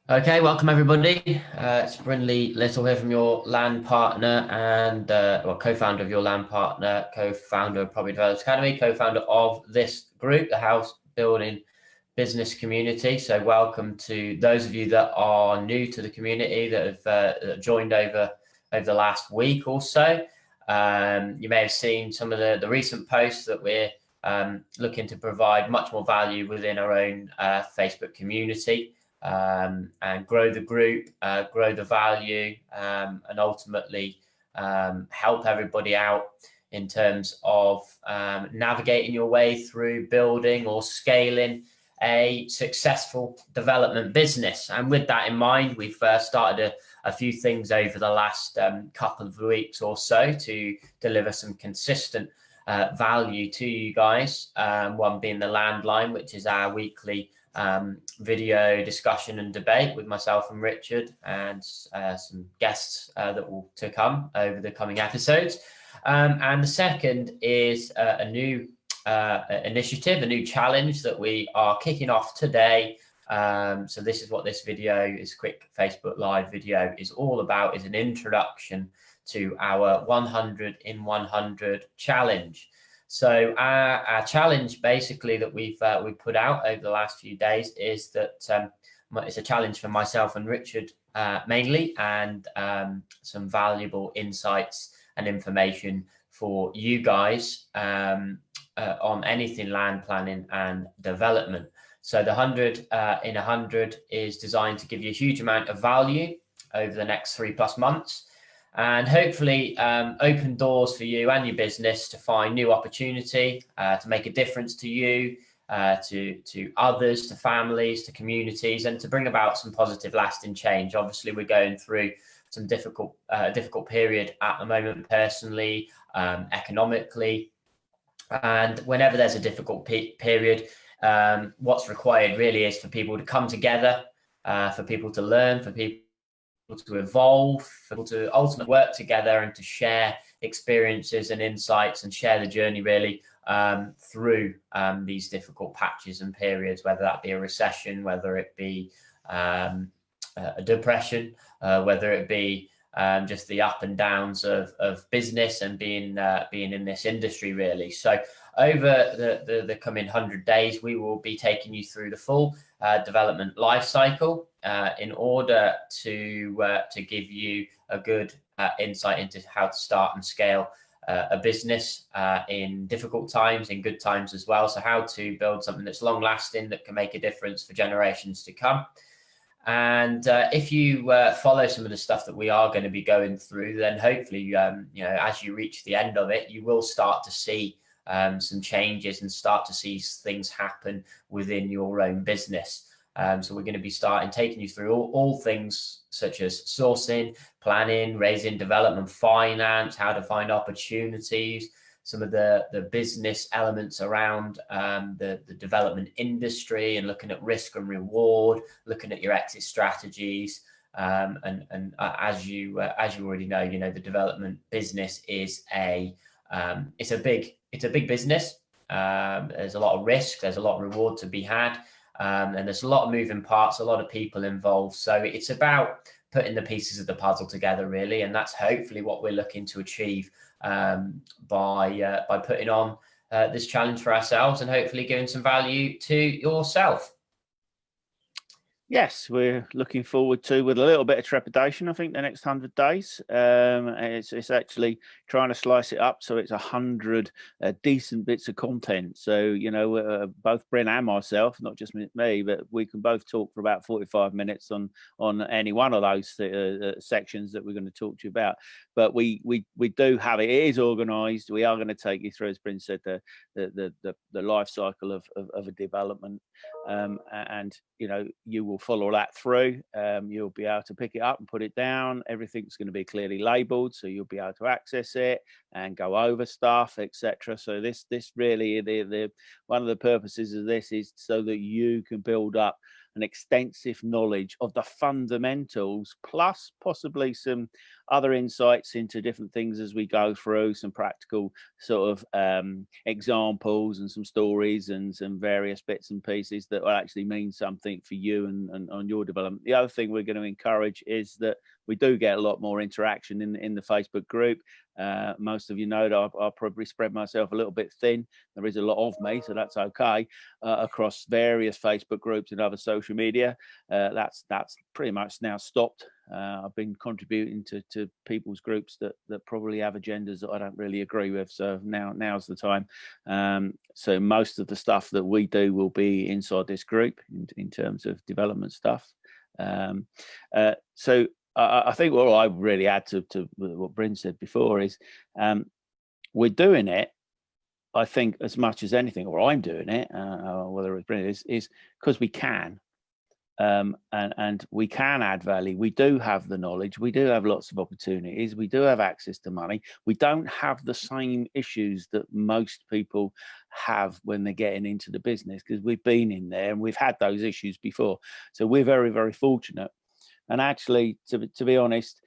Okay, welcome everybody. It's Brindley Little here from your land partner and co-founder of your land partner, co-founder of Property Developers Academy, co-founder of this group, the House Building Business Community. So welcome to those of you that are new to the community that have joined over the last week or so. You may have seen some of the recent posts that we're looking to provide much more value within our own Facebook community. And grow the group, grow the value, and ultimately help everybody out in terms of navigating your way through building or scaling a successful development business. And with that in mind, we've started a few things over the last couple of weeks or so to deliver some consistent value to you guys. One being the landline, which is our weekly video discussion and debate with myself and Richard and some guests that will to come over the coming episodes. And the second is a new initiative, a new challenge that we are kicking off today. So this is what this video, this quick Facebook Live video is all about, is an introduction to our 100 in 100 challenge. So our challenge basically that we've put out over the last few days is that it's a challenge for myself and Richard mainly, and some valuable insights and information for you guys on anything land planning and development. So the 100 in 100 is designed to give you a huge amount of value over the next 3+ months, and hopefully open doors for you and your business to find new opportunity, to make a difference to you, to others, to families, to communities, and to bring about some positive lasting change. Obviously, we're going through some difficult period at the moment personally, economically, and whenever there's a difficult period, what's required really is for people to come together, for people to learn, for people to evolve, for people to ultimately work together and to share experiences and insights and share the journey really through these difficult patches and periods, whether that be a recession, whether it be a depression, whether it be just the up and downs of business and being in this industry really. So over the coming 100 days, we will be taking you through the full development life cycle in order to give you a good insight into how to start and scale a business in difficult times, in good times as well. So how to build something that's long lasting, that can make a difference for generations to come. And if you follow some of the stuff that we are going to be going through, then hopefully, as you reach the end of it, you will start to see some changes and start to see things happen within your own business. So we're going to be taking you through all things such as sourcing, planning, raising development finance, how to find opportunities, some of the business elements around the development industry, and looking at risk and reward, looking at your exit strategies. And as you already know, the development business is it's a big business. There's a lot of risk, there's a lot of reward to be had. And there's a lot of moving parts, a lot of people involved. So it's about putting the pieces of the puzzle together, really. And that's hopefully what we're looking to achieve by putting on this challenge for ourselves, and hopefully giving some value to yourself. Yes, we're looking forward to, with a little bit of trepidation, I think, the next 100 days. It's actually trying to slice it up so it's 100 decent bits of content. So, both Bryn and myself, not just me, but we can both talk for about 45 minutes on any one of those sections that we're going to talk to you about. But we do have it. It is organised. We are going to take you through, as Bryn said, the life cycle of a development, and you will follow that through. You'll be able to pick it up and put it down. Everything's going to be clearly labelled, so you'll be able to access it and go over stuff, etc. So this really, the one of the purposes of this is so that you can build up an extensive knowledge of the fundamentals, plus possibly some other insights into different things as we go through, some practical sort of examples and some stories and some various bits and pieces that will actually mean something for you and on your development. The other thing we're going to encourage is that we do get a lot more interaction in the Facebook group. Most of you know that I'll probably spread myself a little bit thin. There is a lot of me, so that's okay, across various Facebook groups and other social media. That's pretty much now stopped. I've been contributing to people's groups that probably have agendas that I don't really agree with. So now's the time. So most of the stuff that we do will be inside this group in terms of development stuff. So I think what I really add to what Bryn said before is we're doing it, I think, as much as anything, or I'm doing it, whether it's Bryn, is because we can. And we can add value. We do have the knowledge. We do have lots of opportunities. We do have access to money. We don't have the same issues that most people have when they're getting into the business, because we've been in there and we've had those issues before. So we're very, very fortunate. And actually, to be honest,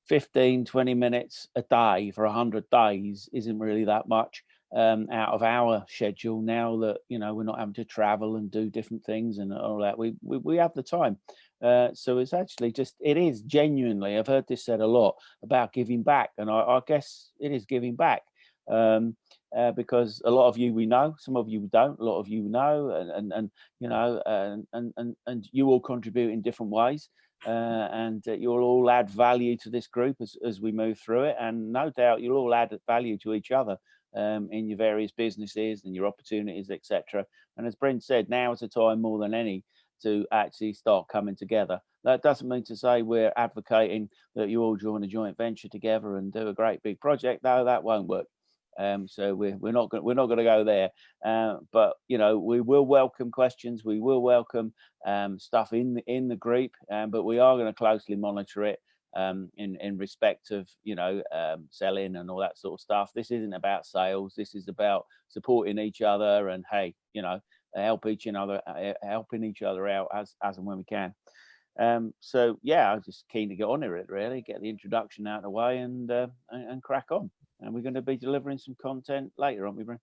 15, 20 minutes a day for 100 days isn't really that much out of our schedule now that, we're not having to travel and do different things and all that. We have the time. So it's actually it is genuinely, I've heard this said a lot about giving back. And I guess it is giving back. Because a lot of you we know, some of you we don't, a lot of you know, and you all contribute in different ways, and you'll all add value to this group as we move through it, and no doubt you'll all add value to each other in your various businesses and your opportunities, etc. And as Brent said, now is a time more than any to actually start coming together. That doesn't mean to say we're advocating that you all join a joint venture together and do a great big project. No, that won't work. So we're not going to go there, but we will welcome questions. We will welcome stuff in the group, but we are going to closely monitor it in respect of selling and all that sort of stuff. This isn't about sales. This is about supporting each other and helping each other out as and when we can. So yeah, I was just keen to get on it, really, get the introduction out of the way and crack on. And we're going to be delivering some content later, aren't we, Bryn?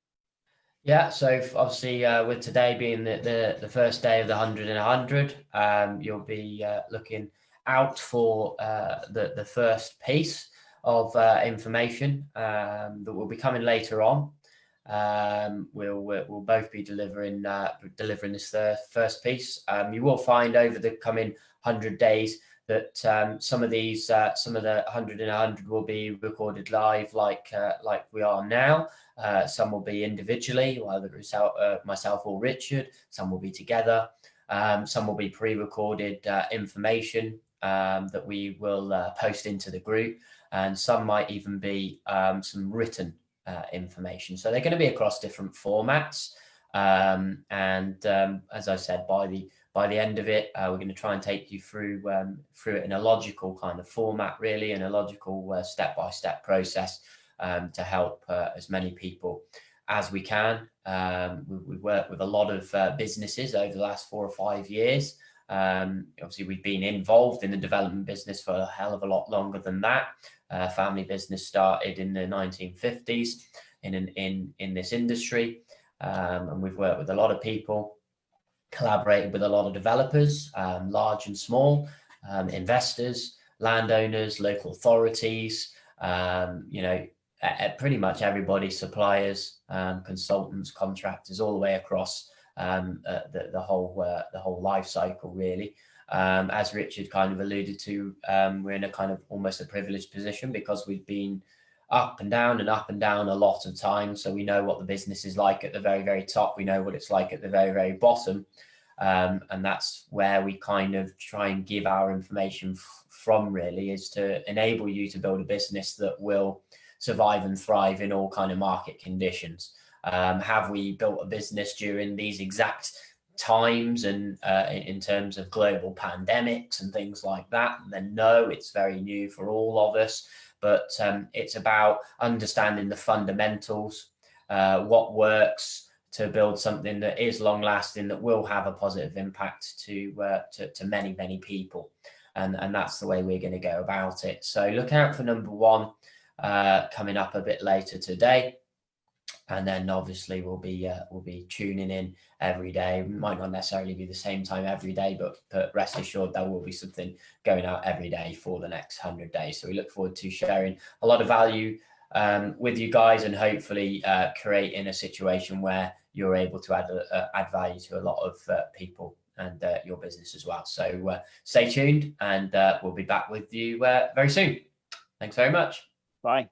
Yeah, so obviously with today being the first day of the 100 and 100, you'll be looking out for the first piece of information that will be coming later on. We'll both be delivering this first piece. You will find over the coming 100 days that some of the 100 and 100 will be recorded live, like we are now. Some will be individually, whether it's myself or Richard. Some will be together. Some will be pre-recorded information that we will post into the group, and some might even be some written information. So they're going to be across different formats. And as I said, by the end of it, we're going to try and take you through it in a logical kind of format, really, in a logical step-by-step process to help as many people as we can. We work with a lot of businesses over the last 4 or 5 years. Obviously, we've been involved in the development business for a hell of a lot longer than that. Family business started in the 1950s in this industry, and we've worked with a lot of people, collaborated with a lot of developers, large and small, investors, landowners, local authorities, pretty much everybody, suppliers, consultants, contractors, all the way across the whole life cycle, really. As Richard kind of alluded to, we're in a kind of almost a privileged position because we've been up and down a lot of times. So we know what the business is like at the very, very top. We know what it's like at the very, very bottom. And that's where we kind of try and give our information from, really, is to enable you to build a business that will survive and thrive in all kind of market conditions. Have we built a business during these exact times and in terms of global pandemics and things like that? Then no, it's very new for all of us. But it's about understanding the fundamentals, what works build something that is long lasting, that will have a positive impact to many, many people. And that's the way we're going to go about it. So look out for number 1 coming up a bit later today. And then obviously we'll be tuning in every day. It might not necessarily be the same time every day, but rest assured there will be something going out every day for the next 100 days. So we look forward to sharing a lot of value with you guys, and hopefully creating a situation where you're able to add value to a lot of people and your business as well. So stay tuned, and we'll be back with you very soon. Thanks very much. Bye.